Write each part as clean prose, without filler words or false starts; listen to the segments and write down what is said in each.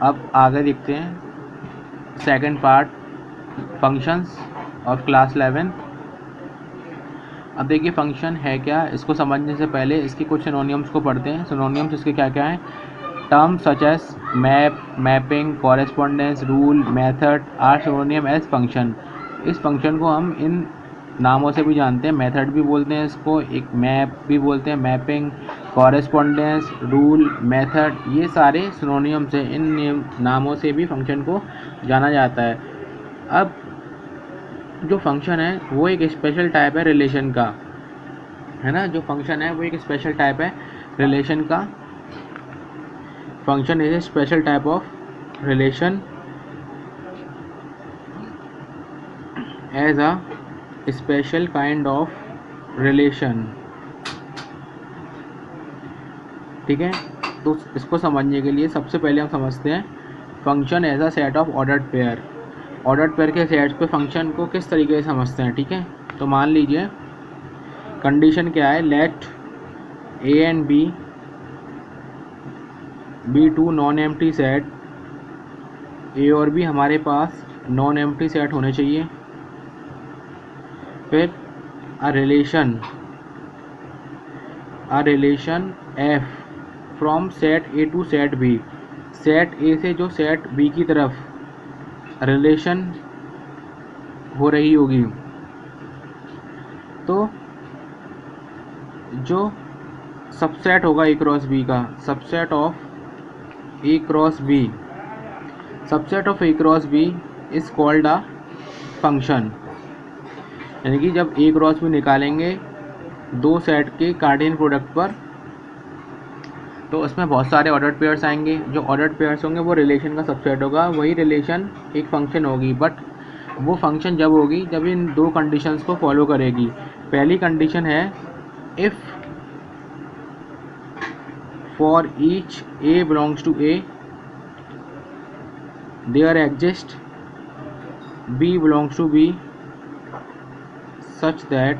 अब आगे देखते हैं second part, functions of class 11। अब देखिए फंक्शन है क्या, इसको समझने से पहले इसकी कुछ सिनोनियम्स को पढ़ते हैं। सिनोनियम्स इसके क्या क्या हैं? Term such as map, mapping, correspondence, rule, method are synonym as function. इस फंक्शन को हम इन नामों से भी जानते हैं, मेथड भी बोलते हैं इसको, एक मैप भी बोलते हैं, मैपिंग, कॉरेस्पॉन्डेंस, रूल, मेथड, ये सारे सिनोनियम से, इन नामों से भी फंक्शन को जाना जाता है। अब जो फंक्शन है वो एक स्पेशल टाइप है रिलेशन का, है ना। जो फंक्शन है वो एक स्पेशल टाइप है रिलेशन का। Function is a special type of relation as a special kind of relation, ठीक है। तो इसको समझने के लिए सबसे पहले हम समझते हैं function as a set of ordered pair. Ordered pair के सेट्स पे फंक्शन को किस तरीके से समझते हैं, ठीक है। तो मान लीजिए कंडीशन क्या है, let A and B two non empty set, A और बी हमारे पास नॉन एम्प्टी सेट होने चाहिए। फिर a relation F from set A to set B, set A से जो सेट बी की तरफ रिलेशन हो रही होगी, तो जो सबसेट होगा ए क्रॉस बी का, subset of A cross B, subset of A cross B is called a function. यानी कि जब ए क्रॉस बी निकालेंगे दो सेट के कार्टेशियन प्रोडक्ट पर, तो उसमें बहुत सारे ऑर्डर्ड पेयर्स आएंगे। जो ऑर्डर्ड पेयर्स होंगे वो रिलेशन का सबसेट होगा, वही रिलेशन एक फंक्शन होगी। बट वो फंक्शन जब होगी जब इन दो कंडीशंस को फॉलो करेगी। पहली कंडीशन है if for each A belongs to A there exist b belongs to B such that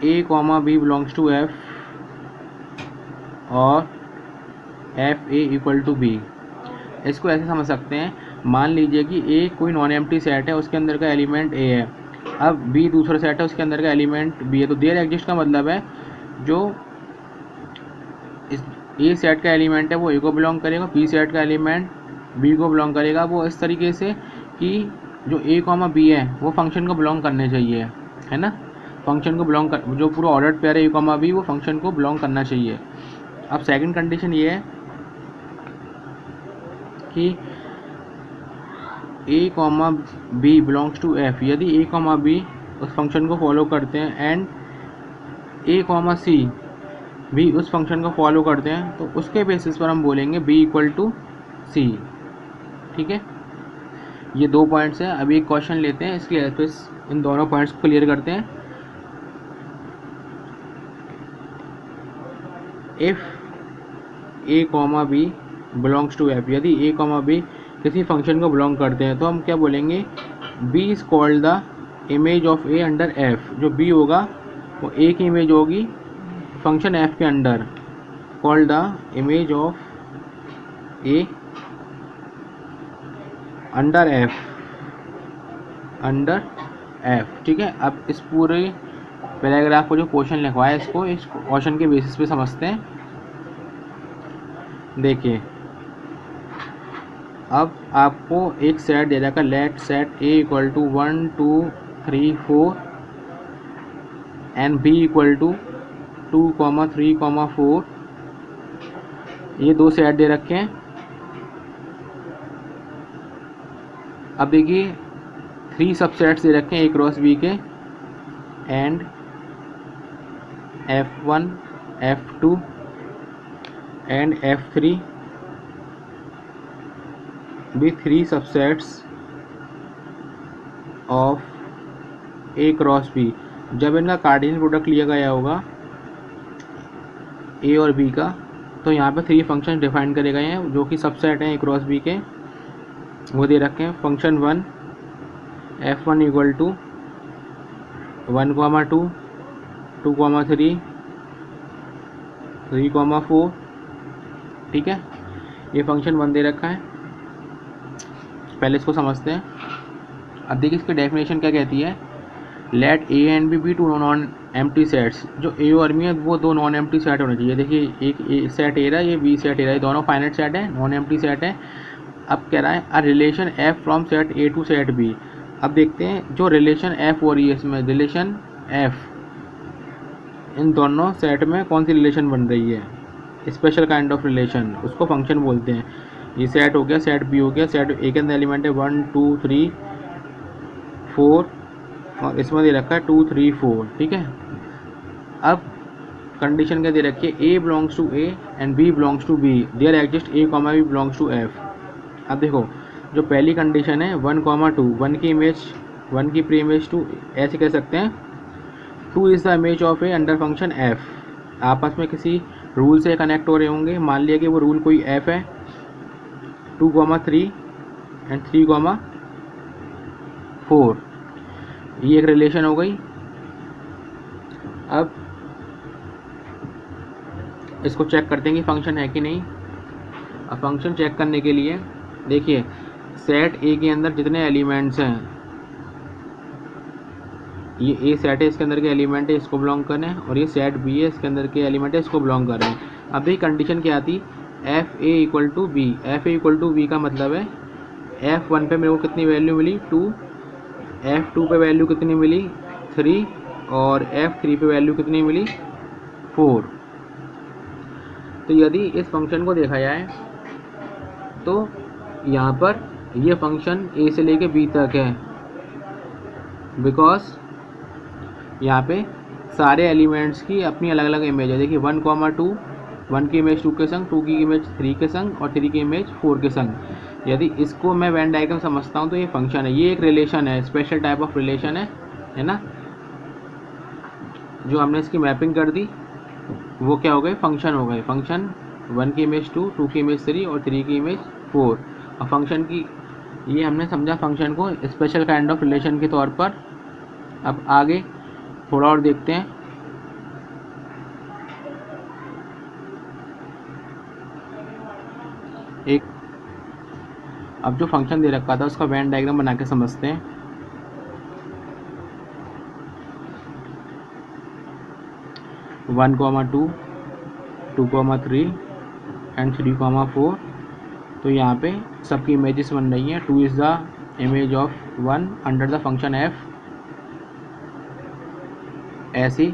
A comma B belongs to f और f A equal to b. इसको ऐसे समझ सकते हैं, मान लीजिए कि ए कोई नॉन एम्प्टी सेट है, उसके अंदर का एलिमेंट ए है। अब बी दूसरा सेट है, उसके अंदर का एलिमेंट बी है। तो देयर एग्जिस्ट का मतलब है जो इस ए सेट का एलिमेंट है वो ए को बिलोंग करेगा, बी सेट का एलिमेंट बी को बिलोंग करेगा। वो इस तरीके से कि जो ए कॉमा बी है वो फंक्शन को बिलोंग करने चाहिए, है ना। फंक्शन को बिलोंग कर, जो पूरा ऑर्डर्ड पेयर है ए कॉमा बी वो फंक्शन को बिलोंग करना चाहिए। अब सेकंड कंडीशन ये है कि a comma B belongs to F. यदि ए कॉमा बी उस फंक्शन को फॉलो करते हैं एंड ए कॉमा सी भी उस फंक्शन को फॉलो करते हैं, तो उसके बेसिस पर हम बोलेंगे बी इक्वल टू सी, ठीक है। ये दो पॉइंट्स हैं। अभी एक क्वेश्चन लेते हैं, इसके हेल्प से इन दोनों पॉइंट्स को क्लियर करते हैं। If A comma B belongs to F, यदि ए कॉमा बी किसी फंक्शन को बिलोंग करते हैं तो हम क्या बोलेंगे, B is called the image of A under F. जो बी होगा वो ए की इमेज होगी फंक्शन एफ के under, called the image of A under F, ठीक है। अब इस पूरे पैराग्राफ को जो क्वेश्चन लिखवाया है, इसको इस क्वेश्चन के बेसिस पे समझते हैं। देखिए अब आपको एक सेट दे रखा, let set A equal to 1 2 3 4 and B equal to 2 3 4। ये दो सेट दे रखे हैं। अब देखिए 3 सबसेट्स दे रखे हैं ए क्रॉस बी के, and F1 F2 and F3 भी 3 subsets of A cross B. जब इनका कार्टेशियन प्रोडक्ट लिया गया होगा ए और बी का, तो यहाँ पे 3 फंक्शन डिफाइन करे गए हैं जो कि सबसेट हैं ए क्रॉस बी के। वो दे रखे हैं फंक्शन 1 F1 इक्वल टू 1 2 2 3 3 4, ठीक है। ये फंक्शन 1 दे रखा है, पहले इसको समझते हैं। अब देखिए इसकी डेफिनेशन क्या कहती है, let A and B two non empty sets. जो ए और बी है वो दो नॉन एम्प्टी सेट होने चाहिए। देखिए एक सेट ए रहा है, ये बी सेट ए रहा है, दोनों फाइनाइट सेट है, नॉन एम्प्टी सेट है। अब कह रहा है a relation F from set A to set B. अब देखते हैं जो रिलेशन एफ हो रही है इसमें, रिलेशन एफ इन दोनों सेट में कौन सी रिलेशन बन रही है, स्पेशल काइंड ऑफ रिलेशन, उसको फंक्शन बोलते हैं। ये सेट हो गया, सेट बी हो गया, सेट ए के अंदर एलिमेंट है 1 2 3 4 और इसमें दे रखा है 2 3 4, ठीक है। अब कंडीशन क्या दे रखी है, a belongs to A and b belongs to B, there exist a comma B belongs to f. अब देखो जो पहली कंडीशन है 1 2, 1 की इमेज 1 की प्री इमेज 2, ऐसे कह सकते हैं 2 is the image of A under function F. आपस में किसी रूल से कनेक्ट हो रहे होंगे, मान लिया कि वो रूल कोई एफ है, 2 3 एंड 3 4, ये एक रिलेशन हो गई। अब इसको चेक करते हैं कि फंक्शन है कि नहीं। अब फंक्शन चेक करने के लिए देखिए सेट ए के अंदर जितने एलिमेंट्स हैं, ये ए सेट है, इसके अंदर के एलिमेंट है, इसको बिलोंग करें, और ये सेट बी है, इसके अंदर के एलिमेंट है, इसको बिलोंग करें। अब ये कंडीशन क्या आती, F A equal to B. F A equal to B का मतलब है एफ 1 पे मेरे को कितनी वैल्यू मिली 2, एफ 2 पे वैल्यू कितनी मिली 3 और एफ 3 पे वैल्यू कितनी मिली 4। तो यदि इस फंक्शन को देखा जाए तो यहाँ पर ये फंक्शन ए से लेके बी तक है, बिकॉज यहाँ पे सारे एलिमेंट्स की अपनी अलग अलग इमेज है। देखिए 1 2, 1 की इमेज 2 के संग, 2 की इमेज 3 के संग और 3 की इमेज 4 के संग। यदि इसको मैं वेन डायग्राम समझता हूँ तो ये फंक्शन है, ये एक रिलेशन है, स्पेशल टाइप ऑफ रिलेशन है ना। जो हमने इसकी मैपिंग कर दी वो क्या हो गए, फंक्शन हो गए। फंक्शन 1 की इमेज 2, 2 की इमेज 3 और 3 की इमेज 4। और फंक्शन की ये हमने समझा फंक्शन को स्पेशल काइंड ऑफ रिलेशन के तौर पर। अब आगे थोड़ा और देखते हैं। एक अब जो फंक्शन दे रखा था उसका वेन डायग्राम बना के समझते हैं। One 2, 2 3 and 3 4। तो यहाँ पे सबकी इमेजेस बन रही हैं। 2 is the image of 1 under the function F, ऐसी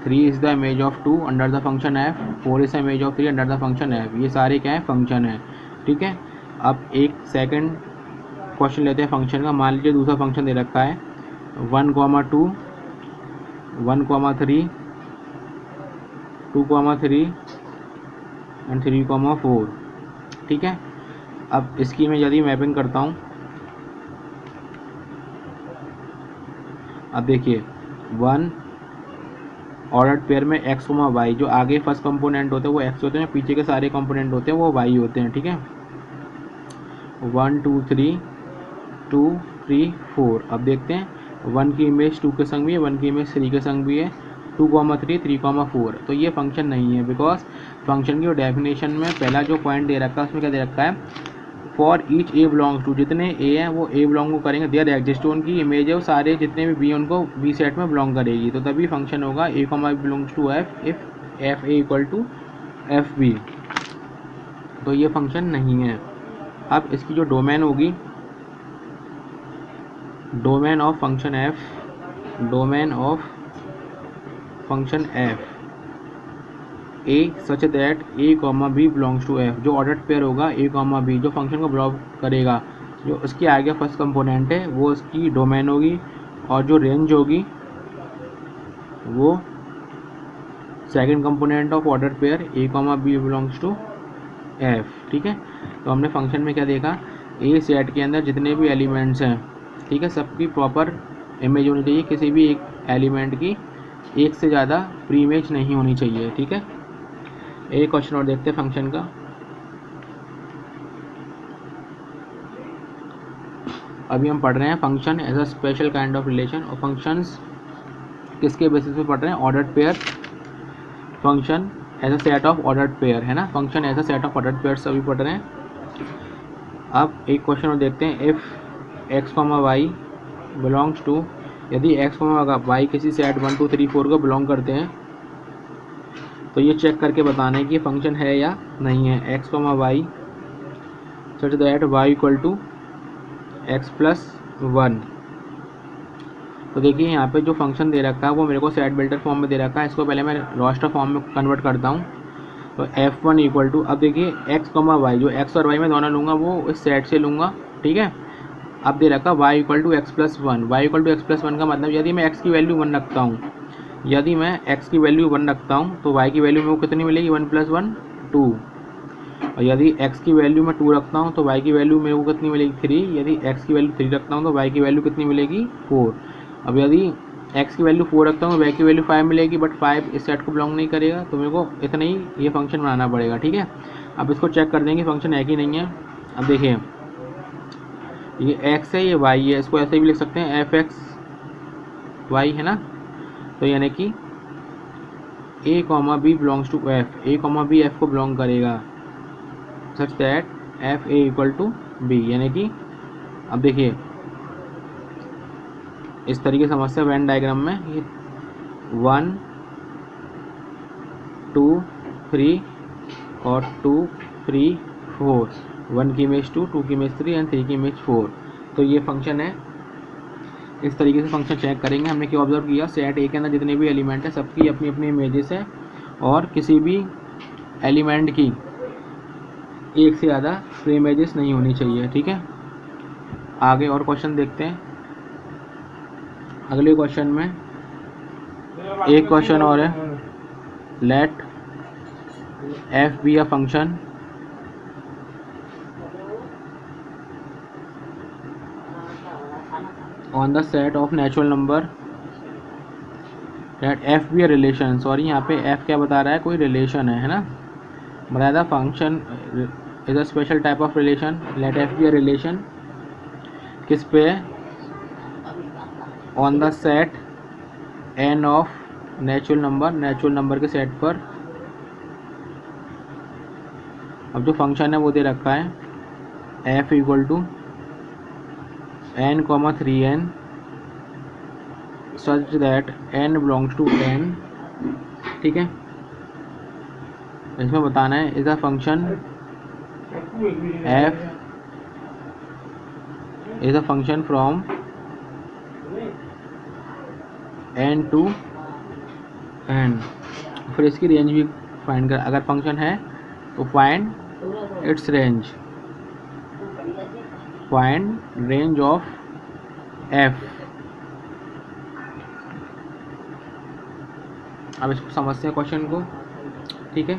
3 is the image of 2 under the function F, 4 is the image of 3 under the function F. ये सारे क्या है, फंक्शन है, ठीक है। अब एक सेकंड क्वेश्चन लेते हैं फंक्शन का। मान लीजिए दूसरा फंक्शन दे रखा है 1 2, 1 3, 2 3 एंड 3 4, ठीक है। अब इसकी मैं यदि मैपिंग करता हूँ, अब देखिए 1 ऑर्डर्ड पेयर में x, y, जो आगे फर्स्ट कंपोनेंट होते हैं वो x होते हैं, पीछे के सारे कंपोनेंट होते हैं वो y होते हैं, ठीक है। 1 2 3 2 3 4। अब देखते हैं 1 की इमेज 2 के संग भी है, 1 की इमेज 3 के संग भी है, 2 3 3 4। तो ये फंक्शन नहीं है, बिकॉज फंक्शन की डेफिनेशन में पहला जो पॉइंट दे रखा है उसमें क्या दे रखा है, for each A belongs to, जितने ए हैं वो ए बिलोंग को करेंगे, देयर एग्जिस्ट, उनकी इमेज है वो सारे जितने भी बी उनको बी सेट में बिलोंग करेगी, तो तभी फंक्शन होगा ए comma belongs to f if f A equal to f b. तो ये फंक्शन नहीं है। अब इसकी जो डोमेन होगी, domain of function F, domain of function F A such that A comma B belongs to F, जो ऑर्डर्ड पेयर होगा ए कॉमा बी, जो फंक्शन को बिलोंग करेगा, जो उसके आगे फर्स्ट कंपोनेंट है वो उसकी डोमेन होगी, और जो रेंज होगी वो second component of ordered pair A comma B belongs to F, ठीक है। तो हमने फंक्शन में क्या देखा, ए सेट के अंदर जितने भी एलिमेंट्स हैं, ठीक है, सबकी प्रॉपर इमेज होनी चाहिए, किसी भी एक एलिमेंट की एक से ज़्यादा प्री इमेज नहीं होनी चाहिए, ठीक है। एक क्वेश्चन और देखते हैं फंक्शन का। अभी हम पढ़ रहे हैं function as a special kind of relation, और फंक्शंस किसके बेसिस पे पढ़ रहे हैं, ordered pair function as a set of ordered pair, है ना, function as a set of ordered pair सभी पढ़ रहे हैं। अब एक क्वेश्चन और देखते हैं, if X comma Y belongs to, यदि एक्स कॉमा वाई किसी सेट 1 2 3 4 को बिलोंग करते हैं तो ये चेक करके बताना है कि ये फंक्शन है या नहीं है। X comma y such that y equal to x plus 1। तो देखिए यहाँ पे जो फंक्शन दे रखा है वो मेरे को सेट बिल्डर फॉर्म में दे रखा है, इसको पहले मैं रोस्टर फॉर्म में कन्वर्ट करता हूँ। तो f1 इक्वल टू, अब देखिए x कॉमा वाई, जो x और y मैं दोनों लूँगा वो इस सेट से लूँगा, ठीक है। अब दे रखा y equal to x plus 1, y equal to x plus 1 का मतलब यदि मैं x की वैल्यू 1 रखता हूँ, यदि मैं x की वैल्यू 1 रखता हूँ तो y की वैल्यू मेरे को कितनी मिलेगी, 1 प्लस 1 2। और यदि x की वैल्यू मैं 2 रखता हूँ तो y की वैल्यू मेरे को कितनी मिलेगी, 3। यदि x की वैल्यू 3 रखता हूँ तो y की वैल्यू कितनी मिलेगी, 4। अब यदि x की वैल्यू 4 रखता हूँ तो y की वैल्यू 5 मिलेगी, बट 5 इस सेट को बिलोंग नहीं करेगा, तो मेरे को इतना ही ये फंक्शन बनाना पड़ेगा, ठीक है। अब इसको चेक कर देंगे फंक्शन है कि नहीं है। अब देखिए ये x है, ये y है, इसको ऐसे भी लिख सकते हैं एफ एक्स वाई, है ना। तो यानी कि a comma B belongs to f, a comma b f को बिलोंग करेगा such that f A equal to b, यानी कि अब देखिए इस तरीके से समस्या वेन डायग्राम में ये 1 2 3 और 2 3 4, 1 की इमेज 2, 2 की इमेज 3 एंड 3 की इमेज 4। तो ये फंक्शन है, इस तरीके से फंक्शन चेक करेंगे। हमने क्या ऑब्जर्व किया, सेट ए के अंदर जितने भी एलिमेंट है सबकी अपनी अपनी इमेजेस है और किसी भी एलिमेंट की एक से ज़्यादा फ्री इमेजेस नहीं होनी चाहिए, ठीक है। आगे और क्वेश्चन देखते हैं। अगले क्वेश्चन में एक क्वेश्चन और है, let f be a function on the set of natural number, let f be a relation, sorry यहाँ पे एफ क्या बता रहा है, कोई रिलेशन है ना, बताया था function is a special type of relation. Let f be a relation किस पे, on the set n of natural number, natural number के सेट पर। अब जो फंक्शन है वो दे रखा है f equal to n comma 3n such that n belongs to n, ठीक है। इसमें बताना है is a function f is a function from n to n, फिर इसकी रेंज भी फाइंड कर, अगर फंक्शन है तो find its range, find range of f। अब इसको समझते हैं क्वेश्चन को, ठीक है।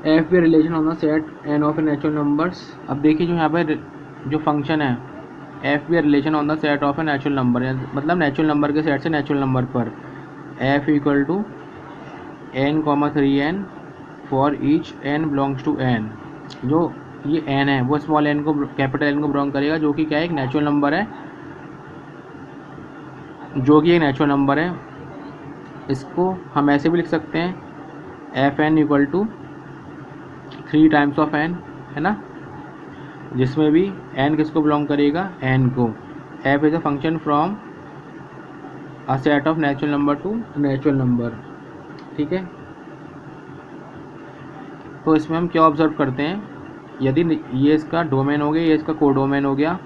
F be relation on the set n of natural numbers. अब देखिए जो यहाँ पे जो फंक्शन है f be relation on the set of a natural number, मतलब नेचुरल नंबर के सेट से नेचुरल नंबर पर f equal to n comma 3n for each n belongs to n। जो ये n है वो स्मॉल n को कैपिटल n को बिलोंग करेगा, जो कि क्या है, एक नेचुरल नंबर है, जो कि एक नेचुरल नंबर है। इसको हम ऐसे भी लिख सकते हैं f n equal to 3 times of n, है ना, जिसमें भी n किसको बिलोंग करेगा, n को। f is a function from a set of natural number two natural number, ठीक है। तो इसमें हम क्या ऑब्जर्व करते हैं, यदि ये इसका डोमेन हो गया, ये इसका कोडोमेन हो गया,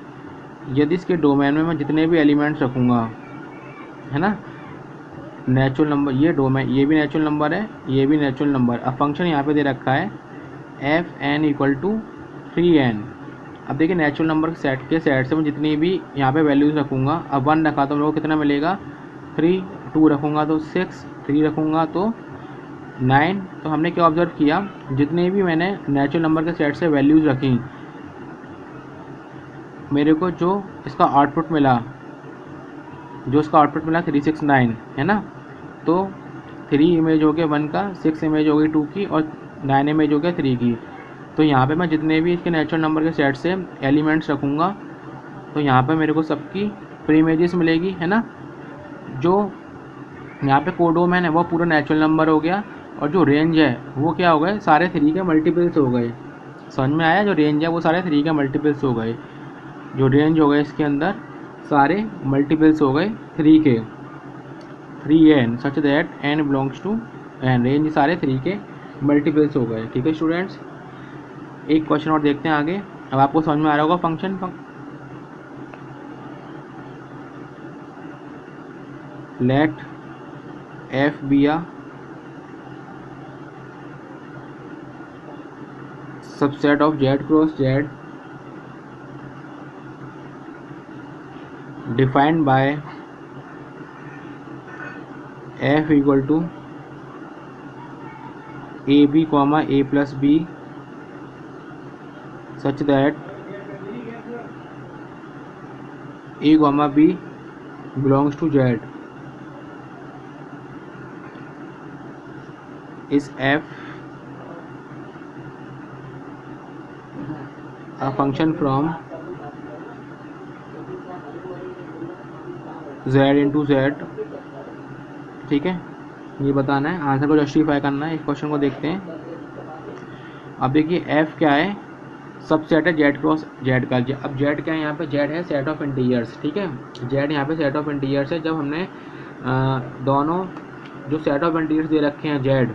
यदि इसके डोमेन में मैं जितने भी एलिमेंट्स रखूँगा, है ना, नेचुरल नंबर, ये डोमेन, ये भी नेचुरल नंबर है, ये भी नेचुरल नंबर। अब फंक्शन यहाँ पे दे रखा है F n equal to 3n। अब देखिए नेचुरल नंबर के सेट से मैं जितनी भी यहाँ पे वैल्यूज़ रखूँगा, अब 1 रखा तो मेरे को कितना मिलेगा 3, 2 रखूँगा तो 6, 3 रखूँगा तो 9। तो हमने क्या ऑब्जर्व किया, जितने भी मैंने नेचुरल नंबर के सेट से वैल्यूज़ रखी, मेरे को जो इसका आउटपुट मिला, 369, है ना। तो 3 इमेज हो गया 1 का, 6 इमेज हो गई 2 की और 9 इमेज हो गया 3 की। तो यहाँ पे मैं जितने भी इसके नेचुरल नंबर के सेट से एलिमेंट्स रखूँगा तो यहाँ पे मेरे को सबकी फ्री इमेजेस मिलेगी, है ना। जो यहाँ पे कोडोमैन है वो पूरा नेचुरल नंबर हो गया, और जो रेंज है वो क्या हो गए, सारे 3 के मल्टीपल्स हो गए। समझ में आया? जो रेंज है वो सारे 3 के मल्टीपल्स हो गए। जो रेंज हो गए इसके अंदर सारे मल्टीपल्स हो गए 3 के, 3n such that n belongs to n। Range सारे 3 के मल्टीपल्स हो गए। ठीक है स्टूडेंट्स, एक क्वेश्चन और देखते हैं आगे। अब आपको समझ में आ रहा होगा function. Let f be a subset of z cross z defined by f equal to a b comma a plus b such that A comma B belongs to z। Is f a function from z into z। ठीक है, ये बताना है, answer को justify करना है। इस question को देखते हैं। अब देखिए f क्या है, सबसेट है z क्रॉस z का। अब z क्या है यहाँ पे, z है सेट ऑफ इंटीजर्स। ठीक है, z यहाँ पे सेट ऑफ इंटीजर्स है। जब हमने दोनों जो सेट ऑफ इंटीजर्स दे रखे हैं z,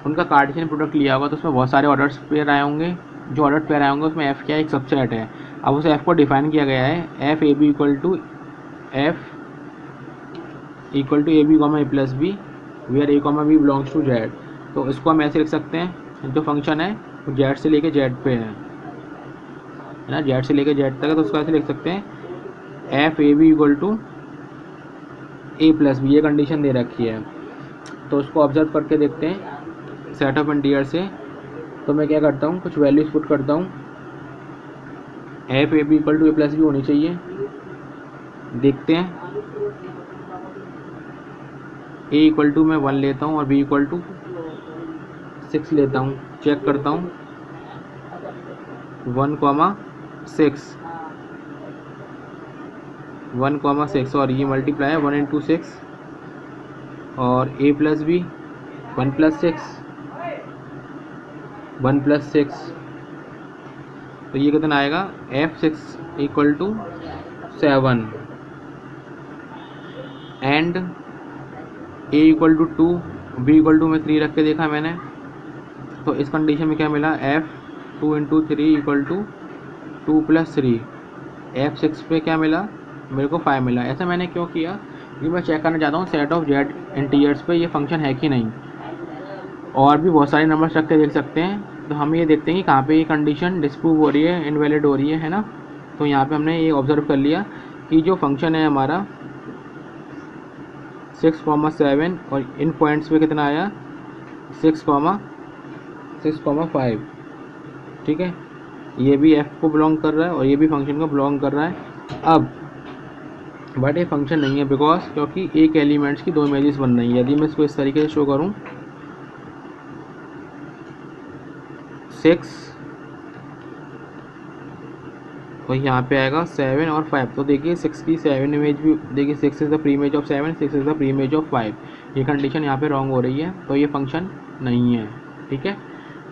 उनका कार्टेशियन प्रोडक्ट लिया होगा तो उसमें बहुत सारे ऑर्डर्स पेयर आए होंगे। जो ऑर्डर पेयर आए होंगे उसमें f क्या है, एक सबसेट है। अब उस f को डिफाइन किया गया है, f a b equal to a b comma a plus b where a comma B belongs to z. तो इसको हम ऐसे लिख सकते हैं, जो फंक्शन है वो जेड से लेके जेड पे है ना, जेड से लेके जेड तक है, तो उसको ऐसे लिख सकते हैं f a b equal to a plus b. ये कंडीशन दे रखी है। तो उसको ऑब्जर्व करके देखते हैं सेट ऑफ इंटीजर से। तो मैं क्या करता हूँ, कुछ वैल्यूज पुट करता हूँ। F a b equal to a plus b होनी चाहिए। देखते हैं, ए इक्वल टू मैं 1 लेता हूँ और बी इक्वल टू 6 लेता हूँ। चेक करता हूँ 1,6 1,6 और ये मल्टीप्लाई है 1 इंटू 6 और a plus b 1 plus 6 1 plus 6, तो ये कितना आएगा, F6 equal to 7 and a equal to 2, b equal to में 3 रख के देखा मैंने। तो इस कंडीशन में क्या मिला, F2 into 3 equal to 2 plus 3। F6 पे क्या मिला, मेरे को 5 मिला। ऐसा मैंने क्यों किया, क्योंकि मैं चेक करना चाहता हूँ सेट ऑफ जेड इंटीजर्स पे ये फंक्शन है कि नहीं। और भी बहुत सारे नंबर्स रख के देख सकते हैं। तो हम ये देखते हैं कि कहाँ पे ये कंडीशन डिस्प्रूव हो रही है, इनवैलिड हो रही है ना। तो यहाँ पे हमने ये ऑब्जर्व कर लिया कि जो फंक्शन है हमारा 6,7 और इन पॉइंट्स पे कितना आया 6,5। ठीक है, ये भी f को बिलोंग कर रहा है और ये भी फंक्शन को बिलोंग कर रहा है। अब बट ये फंक्शन नहीं है बिकॉज क्योंकि एक एलिमेंट्स की 2 इमेजेस बन रही है। यदि मैं इसको इस तरीके से शो करूँ 6 तो यहाँ पे आएगा 7 और 5। तो देखिए 6 की 7 इमेज भी देखिए, 6 is the pre image of 7, 6 is the pre image of 5। ये कंडीशन यहाँ पे रॉन्ग हो रही है, तो ये फंक्शन नहीं है। ठीक है,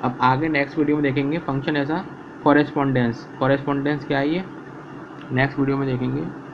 अब आगे नेक्स्ट वीडियो में देखेंगे फंक्शन ऐसा कॉरेस्पॉन्डेंस क्या है ये नेक्स्ट वीडियो में देखेंगे।